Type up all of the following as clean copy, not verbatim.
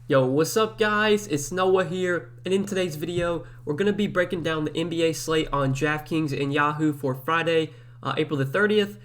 Yo, what's up guys? It's Noah here, and in today's video, we're going to be breaking down the NBA slate on Draftkings and Yahoo for Friday, April the 30th.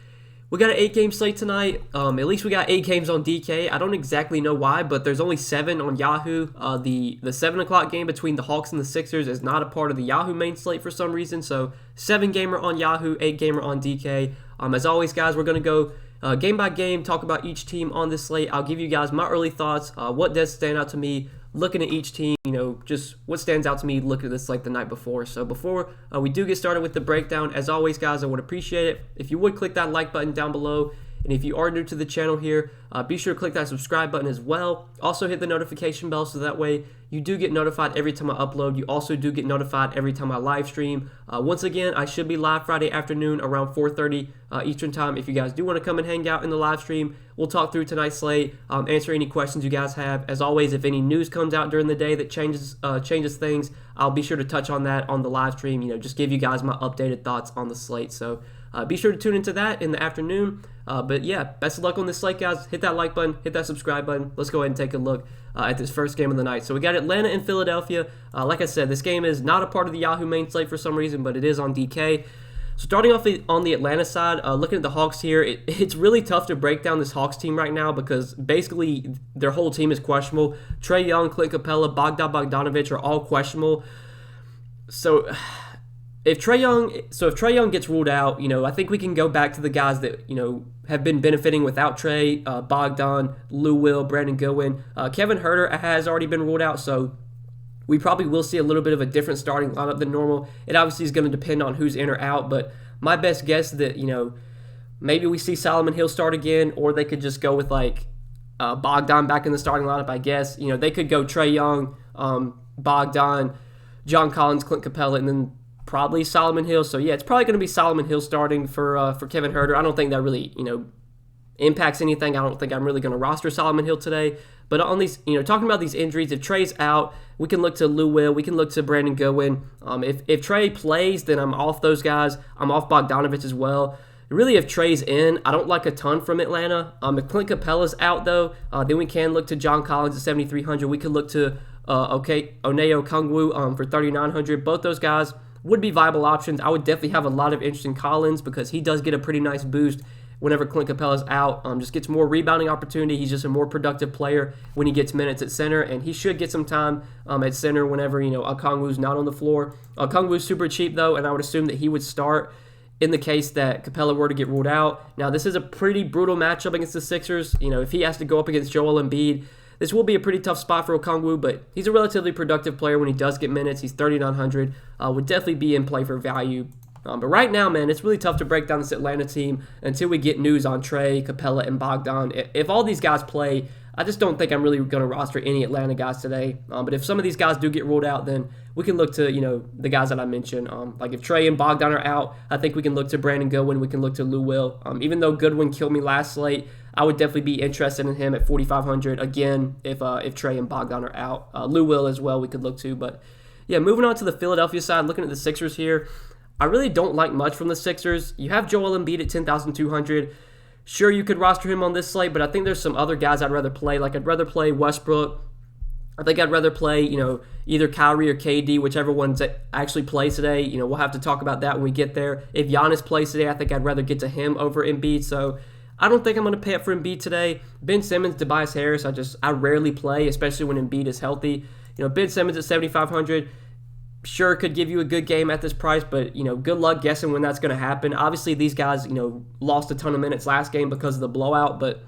We got an 8-game slate tonight. At least we got 8 games on DK. I don't exactly know why, but there's only 7 on Yahoo. The 7 o'clock game between the Hawks and the Sixers is not a part of the Yahoo main slate for some reason, so 7-gamer on Yahoo, 8-gamer on DK. As always, guys, we're going to go game by game, talk about each team on this slate. I'll give you guys my early thoughts, what does stand out to me looking at each team, just what stands out to me looking at this slate the night before. So before we do get started with the breakdown, as always, guys, I would appreciate it if you would click that like button down below. And if you are new to the channel here, be sure to click that subscribe button as well. Also hit the notification bell so that way you do get notified every time I upload. You also do get notified every time I live stream. Once again, I should be live Friday afternoon around 4:30 Eastern time. If you guys do want to come and hang out in the live stream, we'll talk through tonight's slate, answer any questions you guys have. As always, if any news comes out during the day that changes things, I'll be sure to touch on that on the live stream. Just give you guys my updated thoughts on the slate. So be sure to tune into that in the afternoon. But yeah, best of luck on this slate, guys. Hit that like button, hit that subscribe button. Let's go ahead and take a look at this first game of the night. So we got Atlanta and Philadelphia. Like I said, this game is not a part of the Yahoo main slate for some reason, but it is on DK. So starting off on the Atlanta side, looking at the Hawks here, it's really tough to break down this Hawks team right now because basically their whole team is questionable. Trae Young, Clint Capella, Bogdanovic are all questionable. So if Trae Young gets ruled out, I think we can go back to the guys that have been benefiting without Trae, Bogdan, Lou Will, Brandon Goodwin. Kevin Huerter has already been ruled out, so we probably will see a little bit of a different starting lineup than normal. It obviously is going to depend on who's in or out, but my best guess is that maybe we see Solomon Hill start again, or they could just go with Bogdan back in the starting lineup. I guess they could go Trae Young, Bogdan, John Collins, Clint Capella, and then probably Solomon Hill. So yeah, it's probably going to be Solomon Hill starting for Kevin Huerter. I don't think that really impacts anything. I don't think I'm really going to roster Solomon Hill today. But on these, talking about these injuries, if Trae's out, we can look to Lou Will, we can look to Brandon Goodwin. If Trae plays, then I'm off those guys. I'm off Bogdanovic as well. Really, if Trae's in, I don't like a ton from Atlanta. If Clint Capella's out though, then we can look to John Collins at 7,300. We could look to Onnie Okongwu for 3,900. Both those guys would be viable options. I would definitely have a lot of interest in Collins because he does get a pretty nice boost whenever Clint Capella's out. Just gets more rebounding opportunity. He's just a more productive player when he gets minutes at center, and he should get some time at center whenever Okongwu's not on the floor. Okongwu's super cheap though, and I would assume that he would start in the case that Capella were to get ruled out. Now this is a pretty brutal matchup against the Sixers. If he has to go up against Joel Embiid, this will be a pretty tough spot for Okongwu, but he's a relatively productive player when he does get minutes. He's 3,900. Would definitely be in play for value. But right now, man, it's really tough to break down this Atlanta team until we get news on Trae, Capella, and Bogdan. If all these guys play, I just don't think I'm really going to roster any Atlanta guys today. But if some of these guys do get ruled out, then we can look to, the guys that I mentioned. Like if Trae and Bogdan are out, I think we can look to Brandon Goodwin. We can look to Lou Will. Even though Goodwin killed me last slate, I would definitely be interested in him at 4,500. Again, if Trae and Bogdan are out. Lou Will as well we could look to. But yeah, moving on to the Philadelphia side, looking at the Sixers here, I really don't like much from the Sixers. You have Joel Embiid at 10,200. Sure, you could roster him on this slate, but I think there's some other guys I'd rather play. Like I'd rather play Westbrook. I think I'd rather play, either Kyrie or KD, whichever ones actually play today. We'll have to talk about that when we get there. If Giannis plays today, I think I'd rather get to him over Embiid. So I don't think I'm going to pay up for Embiid today. Ben Simmons, Tobias Harris, I rarely play, especially when Embiid is healthy. Ben Simmons at 7,500. Sure, could give you a good game at this price, but, good luck guessing when that's going to happen. Obviously, these guys, lost a ton of minutes last game because of the blowout, but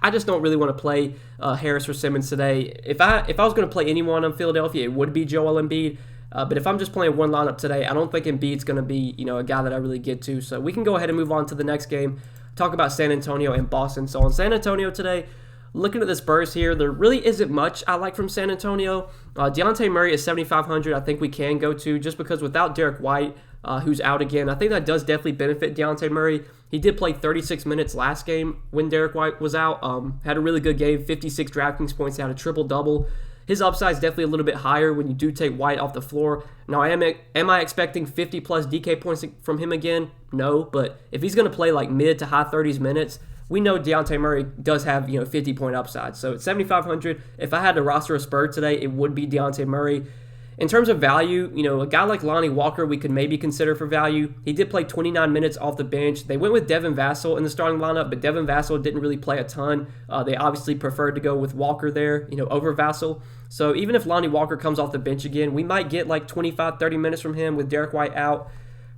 I just don't really want to play Harris or Simmons today. If I was going to play anyone on Philadelphia, it would be Joel Embiid. But if I'm just playing one lineup today, I don't think Embiid's going to be, a guy that I really get to. So we can go ahead and move on to the next game, talk about San Antonio and Boston. So on San Antonio today, looking at the Spurs here, there really isn't much I like from San Antonio. Dejounte Murray is 7,500. I think we can go to just because without Derek White, who's out again, I think that does definitely benefit Dejounte Murray. He did play 36 minutes last game when Derek White was out. Had a really good game, 56 Draftkings points, had a triple-double. His upside is definitely a little bit higher when you do take White off the floor. Now, am I expecting 50-plus DK points from him again? No, but if he's going to play like mid to high 30s minutes we know Dejounte Murray does have 50-point upside. So at 7,500, if I had to roster a Spur today, it would be Dejounte Murray. In terms of value, a guy like Lonnie Walker we could maybe consider for value. He did play 29 minutes off the bench. They went with Devin Vassell in the starting lineup, but Devin Vassell didn't really play a ton. They obviously preferred to go with Walker there, over Vassell. So even if Lonnie Walker comes off the bench again, we might get like 25, 30 minutes from him with Derek White out.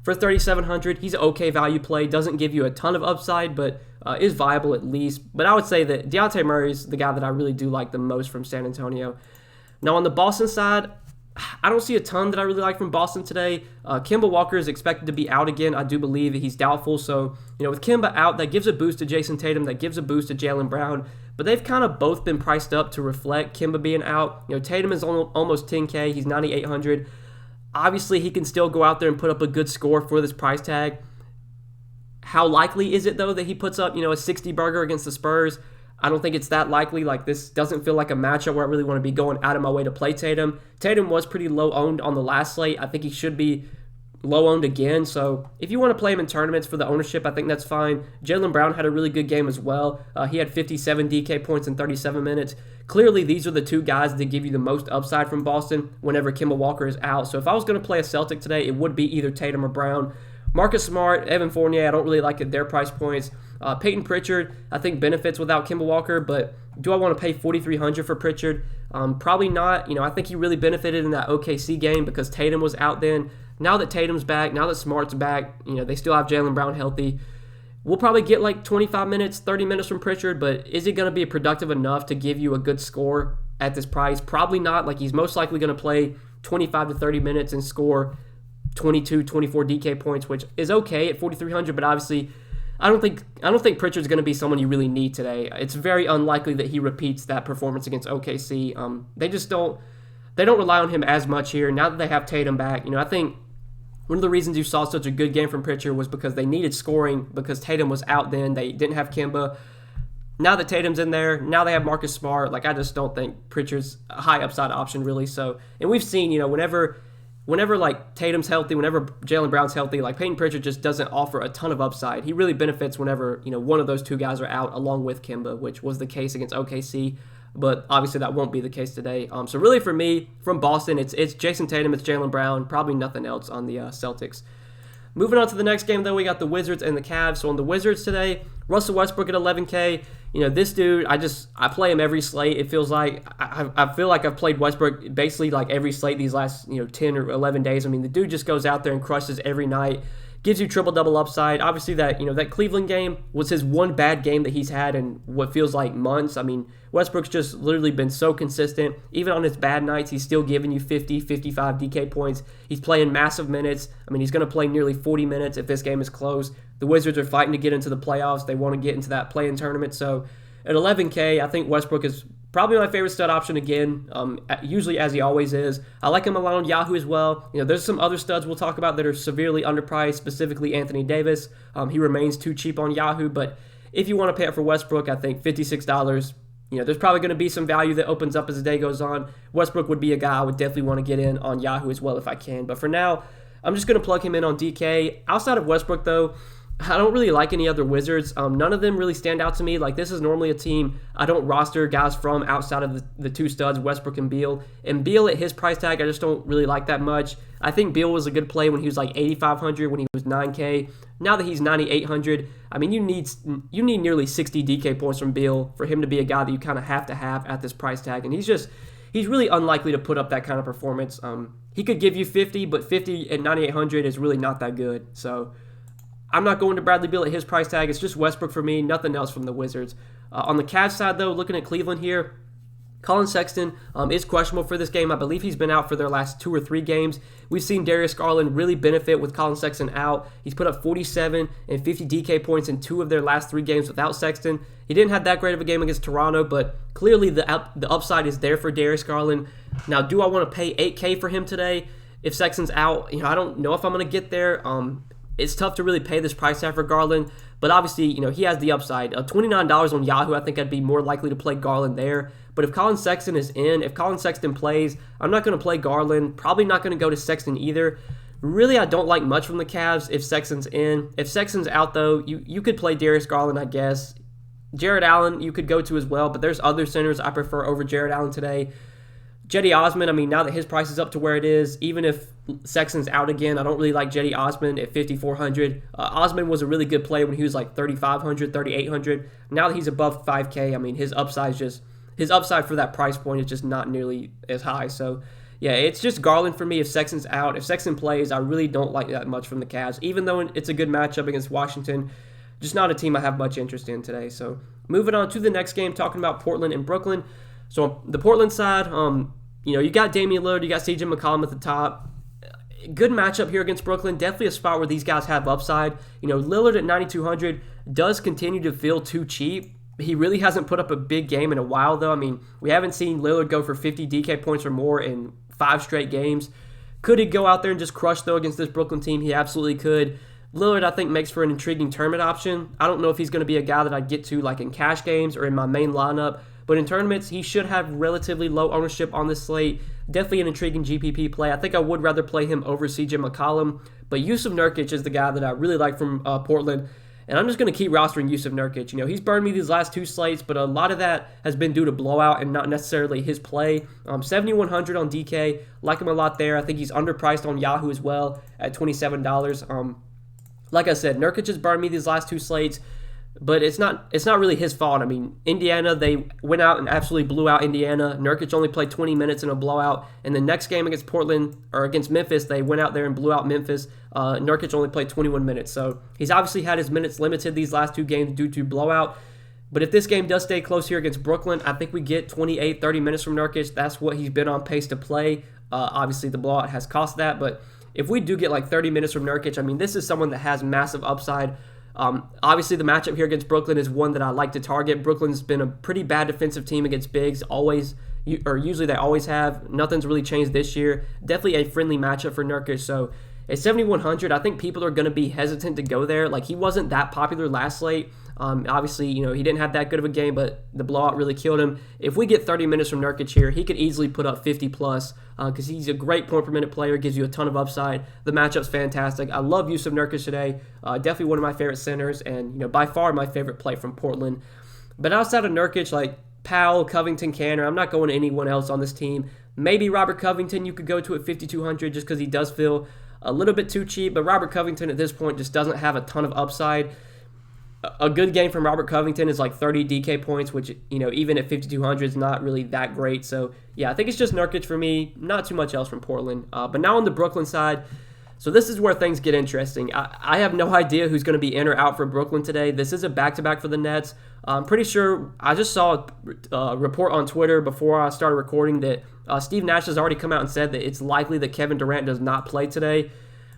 For 3,700, he's an okay value play. Doesn't give you a ton of upside, but is viable at least. But I would say that Dejounte Murray is the guy that I really do like the most from San Antonio. Now on the Boston side, I don't see a ton that I really like from Boston today. Kemba Walker is expected to be out again. I do believe that he's doubtful. So, with Kemba out, that gives a boost to Jason Tatum. That gives a boost to Jaylen Brown. But they've kind of both been priced up to reflect Kemba being out. Tatum is almost 10K. He's 9,800. Obviously, he can still go out there and put up a good score for this price tag. How likely is it, though, that he puts up, a 60 burger against the Spurs? I don't think it's that likely. Like, this doesn't feel like a matchup where I really want to be going out of my way to play Tatum. Tatum was pretty low owned on the last slate. I think he should be low owned again. So if you want to play him in tournaments for the ownership, I think that's fine. Jaylen Brown had a really good game as well. He had 57 DK points in 37 minutes. Clearly, these are the two guys that give you the most upside from Boston whenever Kemba Walker is out. So if I was going to play a Celtic today, it would be either Tatum or Brown. Marcus Smart, Evan Fournier, I don't really like at their price points. Peyton Pritchard, I think benefits without Kemba Walker, but do I want to pay $4,300 for Pritchard? Probably not. I think he really benefited in that OKC game because Tatum was out then. Now that Tatum's back, now that Smart's back, they still have Jaylen Brown healthy. We'll probably get like 25 minutes, 30 minutes from Pritchard, but is he going to be productive enough to give you a good score at this price? Probably not. Like, he's most likely going to play 25 to 30 minutes and score 22, 24 DK points, which is okay at 4,300, but obviously I don't think Pritchard's going to be someone you really need today. It's very unlikely that he repeats that performance against OKC. They don't rely on him as much here now that they have Tatum back. I think one of the reasons you saw such a good game from Pritchard was because they needed scoring because Tatum was out then. They didn't have Kemba. Now that Tatum's in there, now they have Marcus Smart. Like, I just don't think Pritchard's a high upside option really. So, and we've seen, whenever like Tatum's healthy, whenever Jaylen Brown's healthy, like Peyton Pritchard just doesn't offer a ton of upside. He really benefits whenever, one of those two guys are out along with Kemba, which was the case against OKC. But obviously that won't be the case today. So really for me, from Boston, it's Jason Tatum, it's Jaylen Brown, probably nothing else on the Celtics. Moving on to the next game, though, we got the Wizards and the Cavs. So on the Wizards today, Russell Westbrook at 11K. This dude, I play him every slate. It feels like I feel like I've played Westbrook basically like every slate these last 10 or 11 days. I mean, the dude just goes out there and crushes every night. Gives you triple-double upside. Obviously, that Cleveland game was his one bad game that he's had in what feels like months. I mean, Westbrook's just literally been so consistent. Even on his bad nights, he's still giving you 50, 55 DK points. He's playing massive minutes. I mean, he's going to play nearly 40 minutes if this game is close. The Wizards are fighting to get into the playoffs. They want to get into that play-in tournament. So at 11K, I think Westbrook is probably my favorite stud option again, usually as he always is. I like him a lot on Yahoo as well. There's some other studs we'll talk about that are severely underpriced, specifically Anthony Davis. He remains too cheap on Yahoo, but if you want to pay it for Westbrook, I think $56, there's probably going to be some value that opens up as the day goes on. Westbrook would be a guy I would definitely want to get in on Yahoo as well if I can. But for now, I'm just going to plug him in on DK. Outside of Westbrook, though, I don't really like any other Wizards. None of them really stand out to me. Like, this is normally a team I don't roster guys from outside of the two studs, Westbrook and Beal. And Beal at his price tag, I just don't really like that much. I think Beal was a good play when he was like 8,500, when he was 9K. Now that he's 9,800, I mean, you need nearly 60 DK points from Beal for him to be a guy that you kind of have to have at this price tag. And he's really unlikely to put up that kind of performance. He could give you 50, but 50 at 9,800 is really not that good. So I'm not going to Bradley Beal at his price tag. It's just Westbrook for me, nothing else from the Wizards. On the Cavs side, though, looking at Cleveland here, Colin Sexton is questionable for this game. I believe he's been out for their last 2 or 3 games. We've seen Darius Garland really benefit with Colin Sexton out. He's put up 47 and 50 DK points in 2 of their last 3 games without Sexton. He didn't have that great of a game against Toronto, but clearly the upside is there for Darius Garland. Now, do I want to pay $8K for him today if Sexton's out? I don't know if I'm going to get there. It's tough to really pay this price tag for Garland, but obviously, he has the upside. $29 on Yahoo, I think I'd be more likely to play Garland there. But if Colin Sexton is in, if Colin Sexton plays, I'm not going to play Garland. Probably not going to go to Sexton either. Really, I don't like much from the Cavs if Sexton's in. If Sexton's out, though, you could play Darius Garland, I guess. Jared Allen you could go to as well, but there's other centers I prefer over Jared Allen today. Jetty Osman, I mean, now that his price is up to where it is, even if Sexton's out again, I don't really like Jetty Osman at 5,400. Osman was a really good play when he was like 3,500, 3,800. Now that he's above 5K, I mean, his upside for that price point is just not nearly as high. So, yeah, it's just Garland for me if Sexton's out. If Sexton plays, I really don't like that much from the Cavs, even though it's a good matchup against Washington. Just not a team I have much interest in today. So, moving on to the next game, talking about Portland and Brooklyn. So, on the Portland side, you got Damian Lillard, you got CJ McCollum at the top. Good matchup here against Brooklyn. Definitely a spot where these guys have upside. Lillard at 9,200 does continue to feel too cheap. He really hasn't put up a big game in a while, though. I mean, we haven't seen Lillard go for 50 DK points or more in 5 straight games. Could he go out there and just crush, though, against this Brooklyn team? He absolutely could. Lillard, I think, makes for an intriguing tournament option. I don't know if he's going to be a guy that I'd get to like in cash games or in my main lineup. But in tournaments, he should have relatively low ownership on this slate. Definitely an intriguing GPP play. I think I would rather play him over CJ McCollum. But Yusuf Nurkic is the guy that I really like from Portland. And I'm just going to keep rostering Yusuf Nurkic. He's burned me these last 2 slates, but a lot of that has been due to blowout and not necessarily his play. 7,100 on DK. Like him a lot there. I think he's underpriced on Yahoo as well at $27. Like I said, Nurkic has burned me these last 2 slates. But it's not really his fault. I mean, Indiana, they went out and absolutely blew out Indiana. Nurkic only played 20 minutes in a blowout. And the next game against against Memphis, they went out there and blew out Memphis. Nurkic only played 21 minutes. So he's obviously had his minutes limited these last 2 games due to blowout. But if this game does stay close here against Brooklyn, I think we get 28, 30 minutes from Nurkic. That's what he's been on pace to play. Obviously, the blowout has cost that. But if we do get like 30 minutes from Nurkic, I mean, this is someone that has massive upside. Obviously, the matchup here against Brooklyn is one that I like to target. Brooklyn's been a pretty bad defensive team against bigs, usually they always have. Nothing's really changed this year. Definitely a friendly matchup for Nurkic. So at 7,100, I think people are going to be hesitant to go there. Like, he wasn't that popular last slate. Obviously, he didn't have that good of a game, but the blowout really killed him. If we get 30 minutes from Nurkic here, he could easily put up 50 plus because he's a great point per minute player, gives you a ton of upside. The matchup's fantastic. I love Yusuf Nurkic today. Definitely one of my favorite centers and, by far my favorite play from Portland. But outside of Nurkic, like Powell, Covington, Canner, I'm not going to anyone else on this team. Maybe Robert Covington you could go to at 5,200 just because he does feel a little bit too cheap, but Robert Covington at this point just doesn't have a ton of upside. A good game from Robert Covington is like 30 DK points, which, even at 5,200 is not really that great. So, yeah, I think it's just Nurkic for me. Not too much else from Portland. But now on the Brooklyn side, so this is where things get interesting. I have no idea who's going to be in or out for Brooklyn today. This is a back-to-back for the Nets. I'm pretty sure I just saw a report on Twitter before I started recording that Steve Nash has already come out and said that it's likely that Kevin Durant does not play today.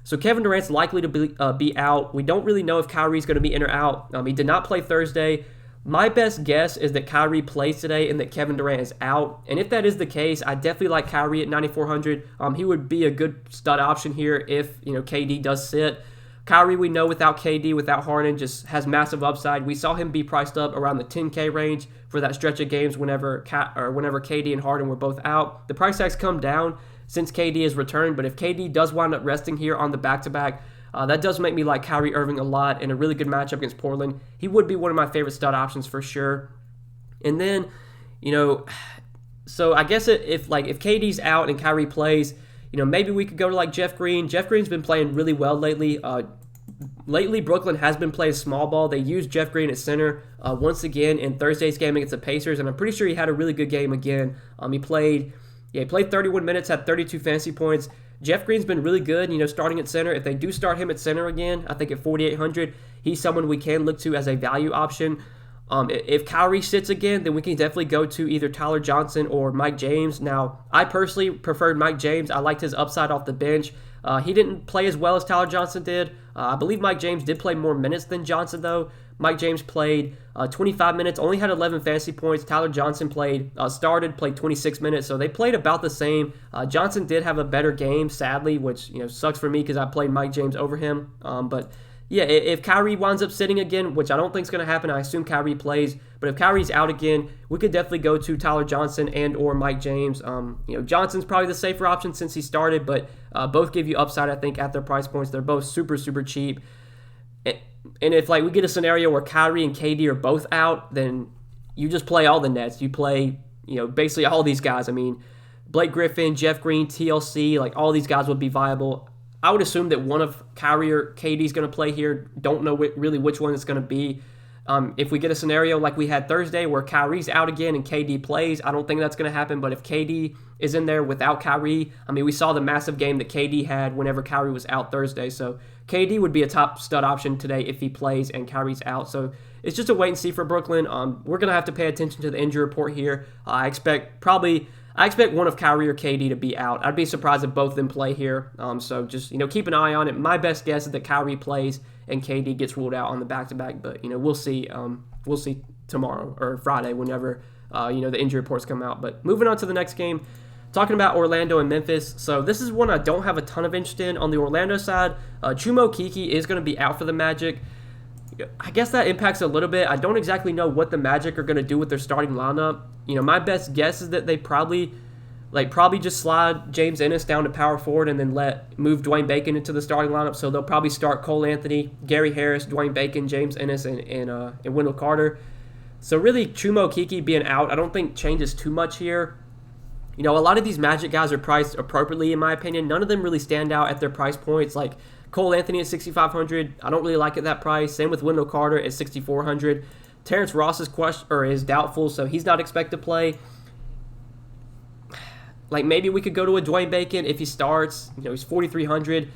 So Kevin Durant's likely to be out. We don't really know if Kyrie's going to be in or out. He did not play Thursday. My best guess is that Kyrie plays today and that Kevin Durant is out. And if that is the case, I definitely like Kyrie at 9,400. He would be a good stud option here if KD does sit. Kyrie, we know without KD, without Harden, just has massive upside. We saw him be priced up around the 10K range for that stretch of games whenever KD and Harden were both out. The price tag's come down since KD has returned, but if KD does wind up resting here on the back-to-back, that does make me like Kyrie Irving a lot in a really good matchup against Portland. He would be one of my favorite stud options for sure. And then, so I guess if KD's out and Kyrie plays, maybe we could go to like Jeff Green. Jeff Green's been playing really well lately. Lately, Brooklyn has been playing small ball. They used Jeff Green at center once again in Thursday's game against the Pacers, and I'm pretty sure he had a really good game again. He played 31 minutes, had 32 fantasy points. Jeff Green's been really good, starting at center. If they do start him at center again, I think at 4,800, he's someone we can look to as a value option. If Kyrie sits again, then we can definitely go to either Tyler Johnson or Mike James. Now, I personally preferred Mike James. I liked his upside off the bench. He didn't play as well as Tyler Johnson did. I believe Mike James did play more minutes than Johnson, though. Mike James played 25 minutes, only had 11 fantasy points. Tyler Johnson played 26 minutes, so they played about the same. Johnson did have a better game, sadly, which sucks for me because I played Mike James over him. But yeah, if Kyrie winds up sitting again, which I don't think is going to happen, I assume Kyrie plays. But if Kyrie's out again, we could definitely go to Tyler Johnson and or Mike James. Johnson's probably the safer option since he started, but both give you upside, I think, at their price points. They're both super, super cheap. And if like we get a scenario where Kyrie and KD are both out, then you just play all the Nets. You play, basically all these guys. I mean, Blake Griffin, Jeff Green, TLC, like all these guys would be viable. I would assume that one of Kyrie or KD is going to play here. Don't know really which one it's going to be. If we get a scenario like we had Thursday where Kyrie's out again and KD plays, I don't think that's going to happen. But if KD is in there without Kyrie, I mean, we saw the massive game that KD had whenever Kyrie was out Thursday. So KD would be a top stud option today if he plays and Kyrie's out. So it's just a wait and see for Brooklyn. We're going to have to pay attention to the injury report here. I expect one of Kyrie or KD to be out. I'd be surprised if both of them play here. So just, keep an eye on it. My best guess is that Kyrie plays and KD gets ruled out on the back-to-back. But, we'll see. We'll see tomorrow or Friday whenever, the injury reports come out. But moving on to the next game, talking about Orlando and Memphis. So this is one I don't have a ton of interest in. On the Orlando side, Chuma Okeke is going to be out for the Magic. I guess that impacts a little bit. I don't exactly know what the Magic are going to do with their starting lineup. My best guess is that they probably just slide James Ennis down to power forward and then move Dwayne Bacon into the starting lineup. So they'll probably start Cole Anthony, Gary Harris, Dwayne Bacon, James Ennis, and Wendell Carter. So really, Chuma Okeke being out, I don't think changes too much here. A lot of these Magic guys are priced appropriately, in my opinion. None of them really stand out at their price points. Like Cole Anthony at $6,500, I don't really like at that price. Same with Wendell Carter at $6,400. Terrence Ross is doubtful, so he's not expected to play. Like maybe we could go to a Dwayne Bacon if he starts. He's $4,300.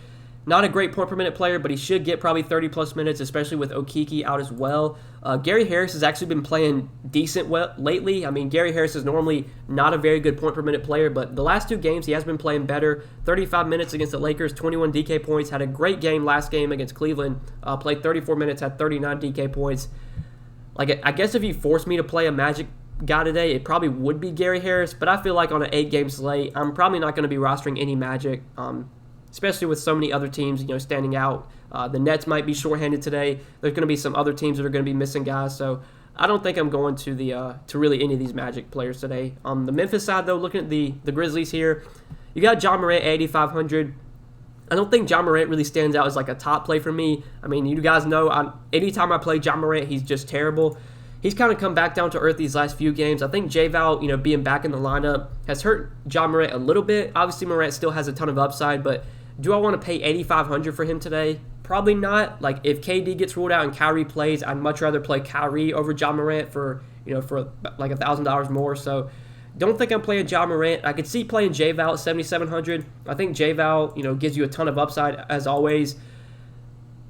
Not a great point per minute player, but he should get probably 30-plus minutes, especially with Okeke out as well. Gary Harris has actually been playing decent lately. I mean, Gary Harris is normally not a very good point per minute player, but the last two games he has been playing better. 35 minutes against the Lakers, 21 DK points. Had a great game last game against Cleveland. Played 34 minutes, had 39 DK points. Like I guess if you forced me to play a Magic guy today, it probably would be Gary Harris, but I feel like on an 8-game slate, I'm probably not going to be rostering any Magic. Especially with so many other teams, standing out. The Nets might be shorthanded today. There's going to be some other teams that are going to be missing guys. So I don't think I'm going to really any of these Magic players today. On the Memphis side, though, looking at the Grizzlies here, you got John Morant at $8,500. I don't think John Morant really stands out as like a top play for me. I mean, you guys know, anytime I play John Morant, he's just terrible. He's kind of come back down to earth these last few games. I think J-Val, being back in the lineup has hurt John Morant a little bit. Obviously, Morant still has a ton of upside, but do I want to pay $8,500 for him today? Probably not. Like if KD gets ruled out and Kyrie plays, I'd much rather play Kyrie over John Morant for like $1,000 more. So don't think I'm playing John Morant. I could see playing J-Val at $7,700. I think J-Val, gives you a ton of upside as always.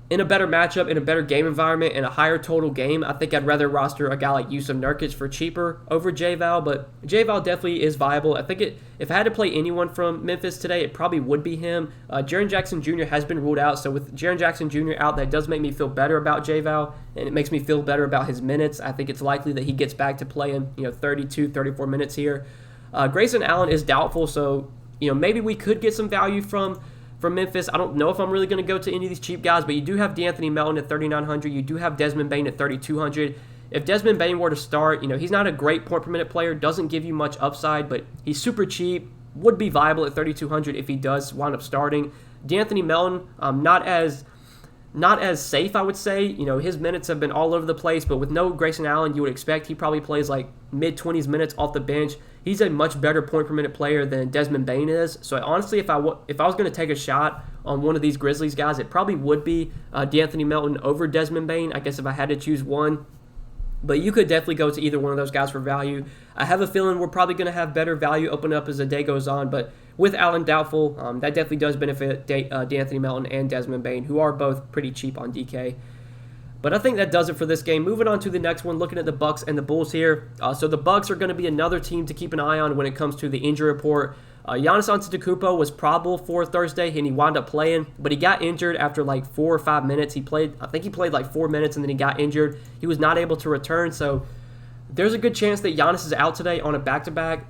In a better matchup, in a better game environment, in a higher total game, I think I'd rather roster a guy like Yusuf Nurkic for cheaper over J-Val, but J-Val definitely is viable. I think if I had to play anyone from Memphis today, it probably would be him. Jaren Jackson Jr. has been ruled out, so with Jaren Jackson Jr. out, that does make me feel better about J-Val, and it makes me feel better about his minutes. I think it's likely that he gets back to playing 32, 34 minutes here. Grayson Allen is doubtful, so maybe we could get some value from Memphis. I don't know if I'm really going to go to any of these cheap guys, but you do have DeAnthony Melton at $3,900. You do have Desmond Bane at $3,200. If Desmond Bane were to start, he's not a great point per minute player, doesn't give you much upside, but he's super cheap, would be viable at $3,200 if he does wind up starting. DeAnthony Melton, not as safe, I would say. His minutes have been all over the place, but with no Grayson Allen, you would expect he probably plays like mid-20s minutes off the bench. He's a much better point per minute player than Desmond Bane is. So honestly, if I was going to take a shot on one of these Grizzlies guys, it probably would be DeAnthony Melton over Desmond Bane, I guess if I had to choose one. But you could definitely go to either one of those guys for value. I have a feeling we're probably going to have better value open up as the day goes on, but with Allen doubtful, that definitely does benefit DeAnthony Melton and Desmond Bane, who are both pretty cheap on DK. But I think that does it for this game. Moving on to the next one, looking at the Bucks and the Bulls here. So the Bucks are going to be another team to keep an eye on when it comes to the injury report. Giannis Antetokounmpo was probable for Thursday, and he wound up playing, but he got injured after like 4 or 5 minutes. I think he played like 4 minutes, and then he got injured. He was not able to return, so there's a good chance that Giannis is out today on a back-to-back.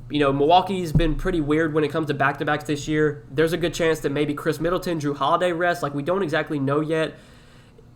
Milwaukee's been pretty weird when it comes to back-to-backs this year. There's a good chance that maybe Chris Middleton, Drew Holiday rest. Like, we don't exactly know yet.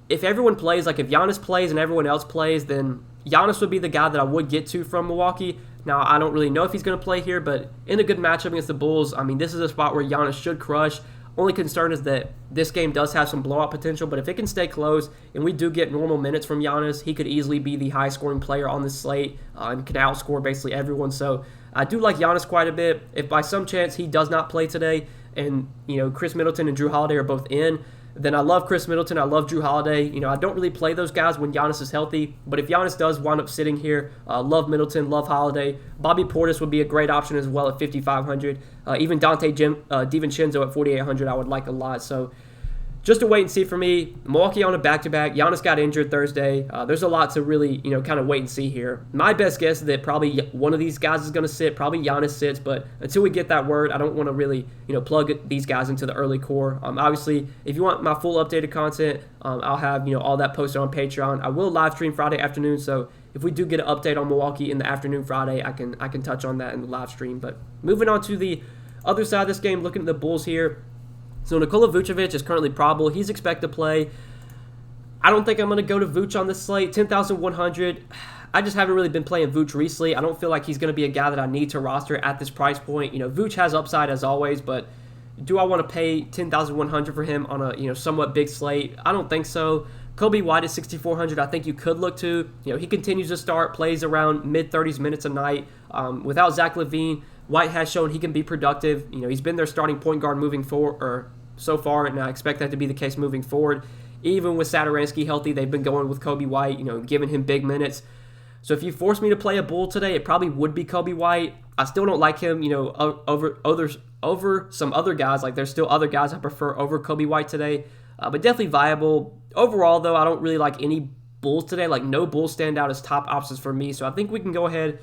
If everyone plays, like if Giannis plays and everyone else plays, then Giannis would be the guy that I would get to from Milwaukee. Now, I don't really know if he's going to play here, but in a good matchup against the Bulls, I mean, this is a spot where Giannis should crush. Only concern is that this game does have some blowout potential, but if it can stay close and we do get normal minutes from Giannis, he could easily be the high-scoring player on this slate and can outscore basically everyone. So I do like Giannis quite a bit. If by some chance he does not play today and, Chris Middleton and Drew Holiday are both in, then I love Chris Middleton. I love Drew Holiday. I don't really play those guys when Giannis is healthy. But if Giannis does wind up sitting here, love Middleton, love Holiday. Bobby Portis would be a great option as well at 5,500. Even Dante DiVincenzo at 4,800 I would like a lot. So just a wait and see for me. Milwaukee on a back-to-back. Giannis got injured Thursday. There's a lot to really, kind of wait and see here. My best guess is that probably one of these guys is going to sit. Probably Giannis sits, but until we get that word, I don't want to really, plug these guys into the early core. Obviously, if you want my full updated content, I'll have, all that posted on Patreon. I will live stream Friday afternoon, so if we do get an update on Milwaukee in the afternoon Friday, I can touch on that in the live stream. But moving on to the other side of this game, looking at the Bulls here. So Nikola Vucevic is currently probable. He's expected to play. I don't think I'm going to go to Vuce on this slate. 10,100. I just haven't really been playing Vuce recently. I don't feel like he's going to be a guy that I need to roster at this price point. Vuce has upside as always, but do I want to pay 10,100 for him on a somewhat big slate? I don't think so. Kobe White at 6,400. I think you could look to. He continues to start, plays around mid-30s minutes a night. Without Zach LaVine, White has shown he can be productive. He's been their starting point guard moving forward, or so far, and I expect that to be the case moving forward. Even with Satoransky healthy, they've been going with Kobe White, giving him big minutes. So if you force me to play a Bull today, it probably would be Kobe White. I still don't like him, over some other guys. Like, there's still other guys I prefer over Kobe White today, but definitely viable. Overall, though, I don't really like any Bulls today. Like, no Bulls stand out as top options for me. So I think we can go ahead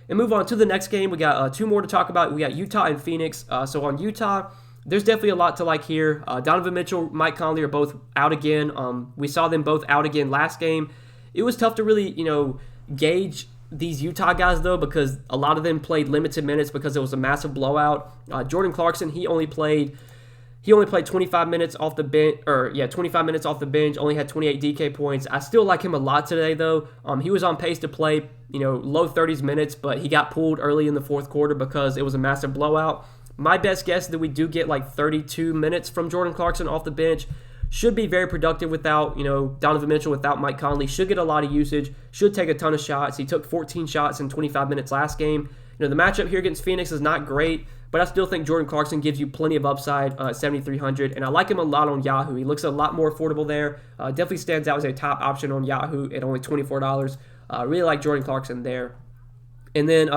and move on to the next game. We got two more to talk about. We got Utah and Phoenix. So on Utah, there's definitely a lot to like here. Donovan Mitchell, Mike Conley are both out again. We saw them both out again last game. It was tough to really, gauge these Utah guys, though, because a lot of them played limited minutes because it was a massive blowout. Jordan Clarkson, he only played 25 minutes off the bench, 25 minutes off the bench, only had 28 DK points. I still like him a lot today, though. He was on pace to play, low 30s minutes, but he got pulled early in the fourth quarter because it was a massive blowout. My best guess is that we do get like 32 minutes from Jordan Clarkson off the bench. Should be very productive without, Donovan Mitchell, without Mike Conley. Should get a lot of usage. Should take a ton of shots. He took 14 shots in 25 minutes last game. The matchup here against Phoenix is not great, but I still think Jordan Clarkson gives you plenty of upside at 7,300, and I like him a lot on Yahoo. He looks a lot more affordable there. Definitely stands out as a top option on Yahoo at only $24. Really like Jordan Clarkson there. And then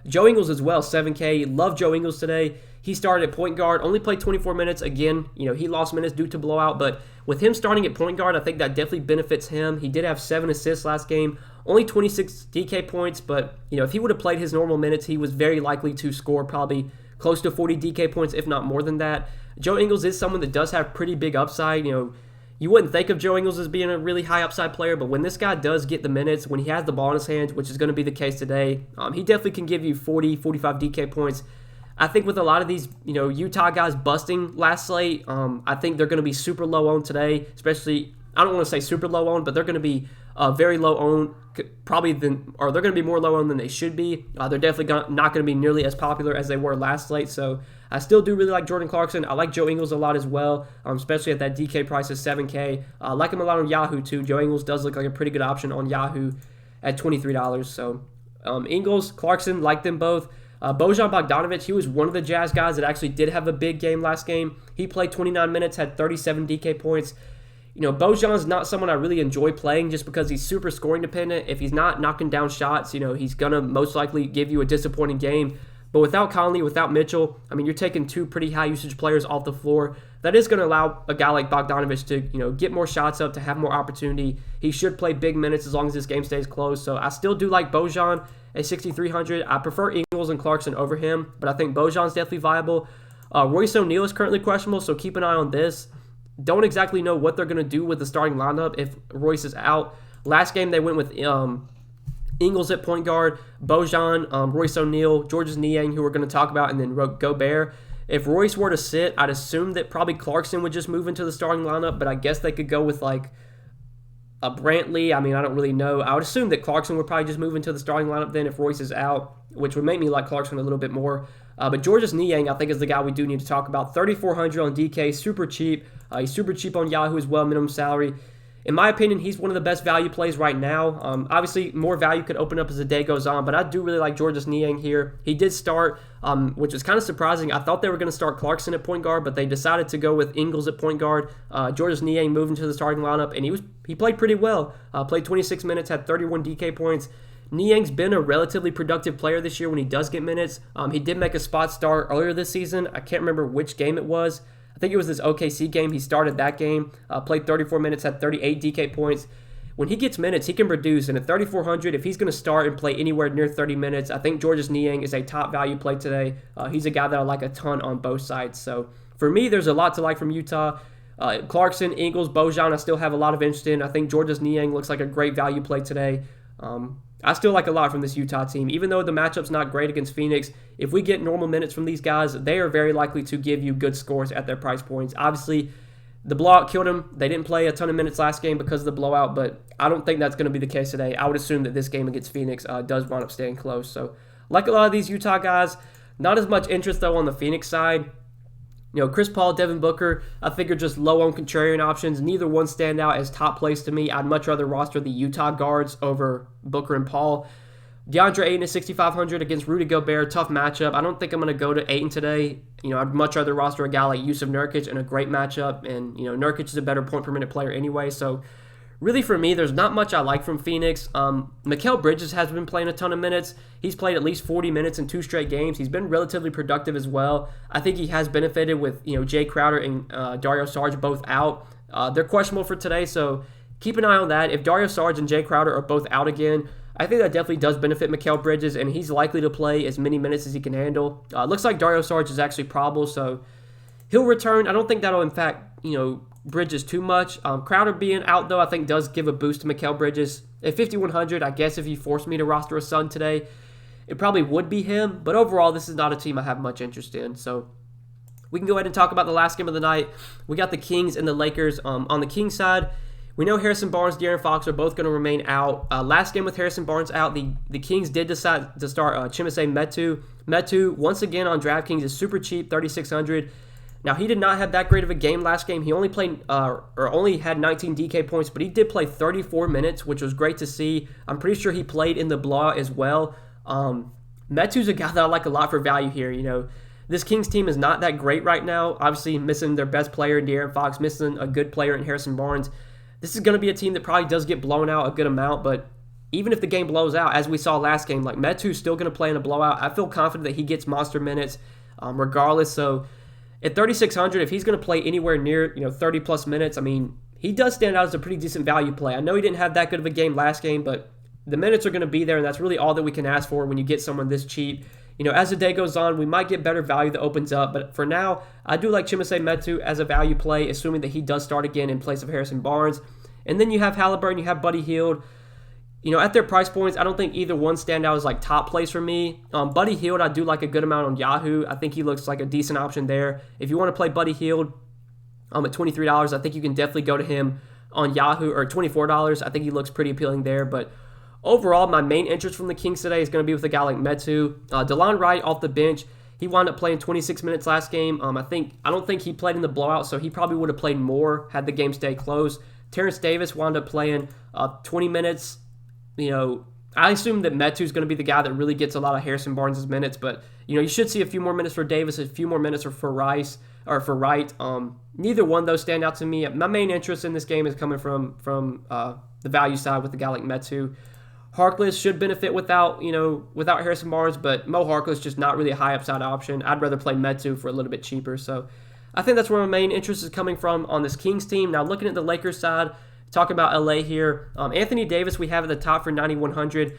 Joe Ingles as well, 7K. Love Joe Ingles today. He started at point guard, only played 24 minutes. Again, he lost minutes due to blowout, but with him starting at point guard, I think that definitely benefits him. He did have 7 assists last game, only 26 DK points, but if he would have played his normal minutes, he was very likely to score probably close to 40 DK points, if not more than that. Joe Ingles is someone that does have pretty big upside. You wouldn't think of Joe Ingles as being a really high upside player, but when this guy does get the minutes, when he has the ball in his hands, which is going to be the case today, he definitely can give you 40, 45 DK points. I think with a lot of these, Utah guys busting last slate, I think they're going to be super low owned today, especially, I don't want to say super low owned, but they're going to be very low owned, they're going to be more low owned than they should be. They're definitely not going to be nearly as popular as they were last slate, so I still do really like Jordan Clarkson. I like Joe Ingles a lot as well, especially at that DK price of 7K. I like him a lot on Yahoo too. Joe Ingles does look like a pretty good option on Yahoo at $23. So Ingles, Clarkson, like them both. Bojan Bogdanovic, he was one of the Jazz guys that actually did have a big game last game. He played 29 minutes, had 37 DK points. Bojan's not someone I really enjoy playing just because he's super scoring dependent. If he's not knocking down shots, he's going to most likely give you a disappointing game. But without Conley, without Mitchell, you're taking two pretty high usage players off the floor. That is going to allow a guy like Bogdanovic to, get more shots up, to have more opportunity. He should play big minutes as long as this game stays close. So I still do like Bojan at 6,300. I prefer Ingles and Clarkson over him, but I think Bojan's definitely viable. Royce O'Neal is currently questionable, so keep an eye on this. Don't exactly know what they're going to do with the starting lineup if Royce is out. Last game they went with Ingles at point guard, Bojan, Royce O'Neal, Georges Niang, who we're going to talk about, and then Gobert. If Royce were to sit, I'd assume that probably Clarkson would just move into the starting lineup, but I guess they could go with like a Brantley. I don't really know. I would assume that Clarkson would probably just move into the starting lineup then if Royce is out. which would make me like Clarkson a little bit more. But Georges Niang, I think, is the guy we do need to talk about. 3,400 on DK, super cheap. He's super cheap on Yahoo as well, minimum salary. In my opinion, he's one of the best value plays right now. Obviously, more value could open up as the day goes on, but I do really like Georges Niang here. He did start, which was kind of surprising. I thought they were going to start Clarkson at point guard, but they decided to go with Ingles at point guard. Georges Niang moved into the starting lineup, and he played pretty well. Played 26 minutes, had 31 DK points. Niang's been a relatively productive player this year when he does get minutes. He did make a spot start earlier this season. I can't remember which game it was. I think it was this OKC game. He started that game, played 34 minutes, had 38 DK points. When he gets minutes, he can produce. And at 3,400, if he's going to start and play anywhere near 30 minutes, I think Georges Niang is a top value play today. He's a guy that I like a ton on both sides. So for me, there's a lot to like from Utah. Clarkson, Ingles, Bojan, I still have a lot of interest in. I think Georges Niang looks like a great value play today. I still like a lot from this Utah team. Even though the matchup's not great against Phoenix, if we get normal minutes from these guys, they are very likely to give you good scores at their price points. Obviously, the blowout killed them. They didn't play a ton of minutes last game because of the blowout, but I don't think that's going to be the case today. I would assume that this game against Phoenix does wind up staying close. So, like a lot of these Utah guys, not as much interest, though, on the Phoenix side. You know, Chris Paul, Devin Booker, I figure just low on contrarian options. Neither one stand out as top plays to me. I'd much rather roster the Utah guards over Booker and Paul. DeAndre Ayton is 6,500 against Rudy Gobert. Tough matchup. I don't think I'm going to go to Ayton today. You know, I'd much rather roster a guy like Yusuf Nurkic in a great matchup. And, you know, Nurkic is a better point per minute player anyway. So, really for me, there's not much I like from Phoenix. Mikal Bridges has been playing a ton of minutes. He's played at least 40 minutes in 2 straight games. He's been relatively productive as well. I think he has benefited with, you know, Jay Crowder and Dario Saric both out. They're questionable for today, so keep an eye on that. If Dario Saric and Jay Crowder are both out again, I think that definitely does benefit Mikal Bridges, and he's likely to play as many minutes as he can handle. Looks like Dario Saric is actually probable, so he'll return. I don't think that'll impact, you know, Bridges too much. Crowder being out, though, I think does give a boost to Mikal Bridges. At 5,100, I guess if you forced me to roster a Sun today, it probably would be him. But overall, this is not a team I have much interest in. So we can go ahead and talk about the last game of the night. We got the Kings and the Lakers. On the Kings side, we know Harrison Barnes, De'Aaron Fox are both going to remain out. Last game with Harrison Barnes out, the Kings did decide to start Chimezie Metu. Metu, once again on Draftkings, is super cheap, 3,600. Now, he did not have that great of a game last game. He only played, only had 19 DK points, but he did play 34 minutes, which was great to see. I'm pretty sure he played in the blowout as well. Metu's a guy that I like a lot for value here. You know, this Kings team is not that great right now. Obviously, missing their best player in De'Aaron Fox, missing a good player in Harrison Barnes. This is going to be a team that probably does get blown out a good amount, but even if the game blows out, as we saw last game, like Metu's still going to play in a blowout. I feel confident that he gets monster minutes regardless. So at 3,600, if he's going to play anywhere near 30-plus minutes, I mean, he does stand out as a pretty decent value play. I know he didn't have that good of a game last game, but the minutes are going to be there, and that's really all that we can ask for when you get someone this cheap. You know, as the day goes on, we might get better value that opens up, but for now, I do like Chimezie Metu as a value play, assuming that he does start again in place of Harrison Barnes. And then you have Halliburton, you have Buddy Hield. You know, at their price points, I don't think either one stand out as like top plays for me. Buddy Hield, I do like a good amount on Yahoo. I think he looks like a decent option there. If you want to play Buddy Hield at $23, I think you can definitely go to him on Yahoo, or $24. I think he looks pretty appealing there. But overall, my main interest from the Kings today is going to be with a guy like Metu. DeLon Wright off the bench. He wound up playing 26 minutes last game. I don't think he played in the blowout, so he probably would have played more had the game stayed close. Terrence Davis wound up playing 20 minutes. You know, I assume that Metu's going to be the guy that really gets a lot of Harrison Barnes' minutes, but you know, you should see a few more minutes for Davis, a few more minutes for Rice or for Wright. Neither one though stand out to me. My main interest in this game is coming from the value side with a guy like Metu. Harkless should benefit without Harrison Barnes, but Mo Harkless just not really a high upside option. I'd rather play Metu for a little bit cheaper. So I think that's where my main interest is coming from on this Kings team. Now looking at the Lakers side, talking about LA here, Anthony Davis we have at the top for 9,100.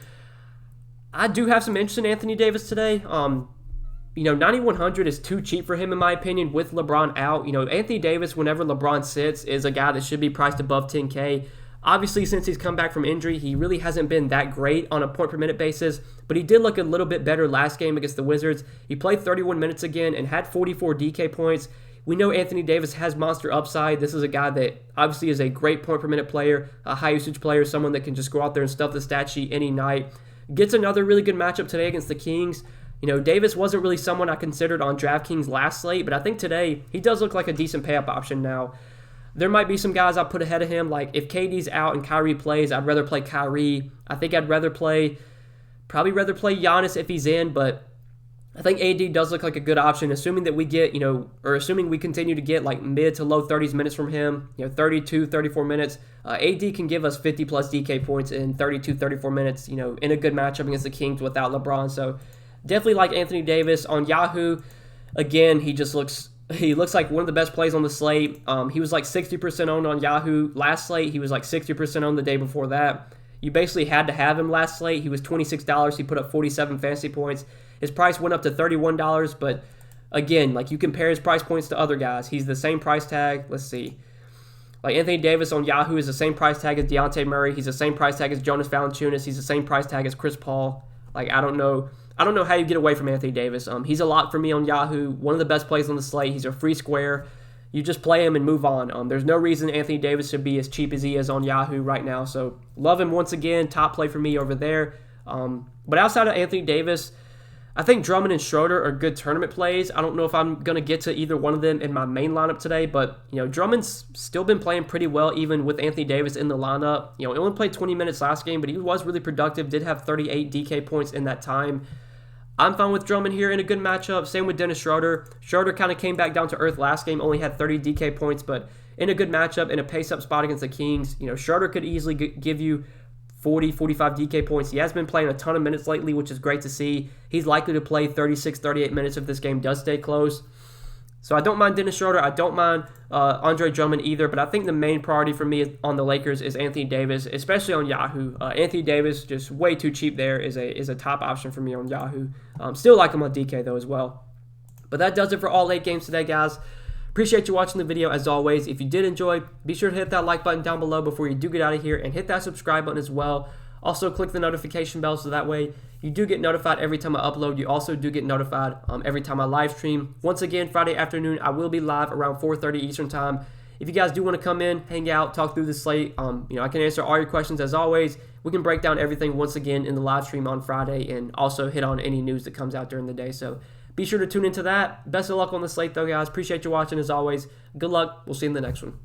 I do have some interest in Anthony Davis today. 9,100 is too cheap for him in my opinion with LeBron out. You know, Anthony Davis, whenever LeBron sits, is a guy that should be priced above 10K. Obviously, since he's come back from injury, he really hasn't been that great on a point-per-minute basis, but he did look a little bit better last game against the Wizards. He played 31 minutes again and had 44 DK points. We know Anthony Davis has monster upside. This is a guy that obviously is a great point-per-minute player, a high-usage player, someone that can just go out there and stuff the stat sheet any night. Gets another really good matchup today against the Kings. You know, Davis wasn't really someone I considered on DraftKings last slate, but I think today he does look like a decent pay-up option now. There might be some guys I'll put ahead of him, like if KD's out and Kyrie plays, I'd rather play Kyrie. I think I'd probably rather play Giannis if he's in, but I think AD does look like a good option, assuming that we get, you know, or assuming we continue to get like mid to low 30s minutes from him, you know, 32, 34 minutes. AD can give us 50 plus DK points in 32, 34 minutes, you know, in a good matchup against the Kings without LeBron. So definitely like Anthony Davis. On Yahoo, again, he looks like one of the best plays on the slate. He was like 60% owned on Yahoo last slate. He was like 60% owned the day before that. You basically had to have him last slate. He was $26. He put up 47 fantasy points. His price went up to $31, but again, like you compare his price points to other guys, he's the same price tag. Let's see. Like Anthony Davis on Yahoo is the same price tag as Dejounte Murray. He's the same price tag as Jonas Valanciunas. He's the same price tag as Chris Paul. Like I don't know how you get away from Anthony Davis. He's a lot for me on Yahoo. One of the best plays on the slate. He's a free square. You just play him and move on. There's no reason Anthony Davis should be as cheap as he is on Yahoo right now. So love him once again. Top play for me over there. But outside of Anthony Davis, I think Drummond and SCHRODER are good tournament plays. I don't know if I'm going to get to either one of them in my main lineup today, but you know, Drummond's still been playing pretty well even with Anthony Davis in the lineup. You know, he only played 20 minutes last game, but he was really productive, did have 38 DK points in that time. I'm fine with Drummond here in a good matchup. Same with Dennis Schroeder. Schroeder kind of came back down to earth last game, only had 30 DK points, but in a good matchup, in a pace-up spot against the Kings, you know, Schroeder could easily give you 40, 45 DK points. He has been playing a ton of minutes lately, which is great to see. He's likely to play 36, 38 minutes if this game does stay close. So I don't mind Dennis Schroeder. I don't mind Andre Drummond either, but I think the main priority for me on the Lakers is Anthony Davis, especially on Yahoo. Anthony Davis, just way too cheap there, is a top option for me on Yahoo. Still like him on DK, though, as well. But that does it for all 8 games today, guys. Appreciate you watching the video as always. If you did enjoy, be sure to hit that like button down below before you do get out of here, and hit that subscribe button as well. Also, click the notification bell so that way you do get notified every time I upload. You also do get notified every time I live stream. Once again, Friday afternoon, I will be live around 4:30 Eastern Time. If you guys do want to come in, hang out, talk through the slate, you know, I can answer all your questions as always. We can break down everything once again in the live stream on Friday, and also hit on any news that comes out during the day. So be sure to tune into that. Best of luck on the slate, though, guys. Appreciate you watching as always. Good luck. We'll see you in the next one.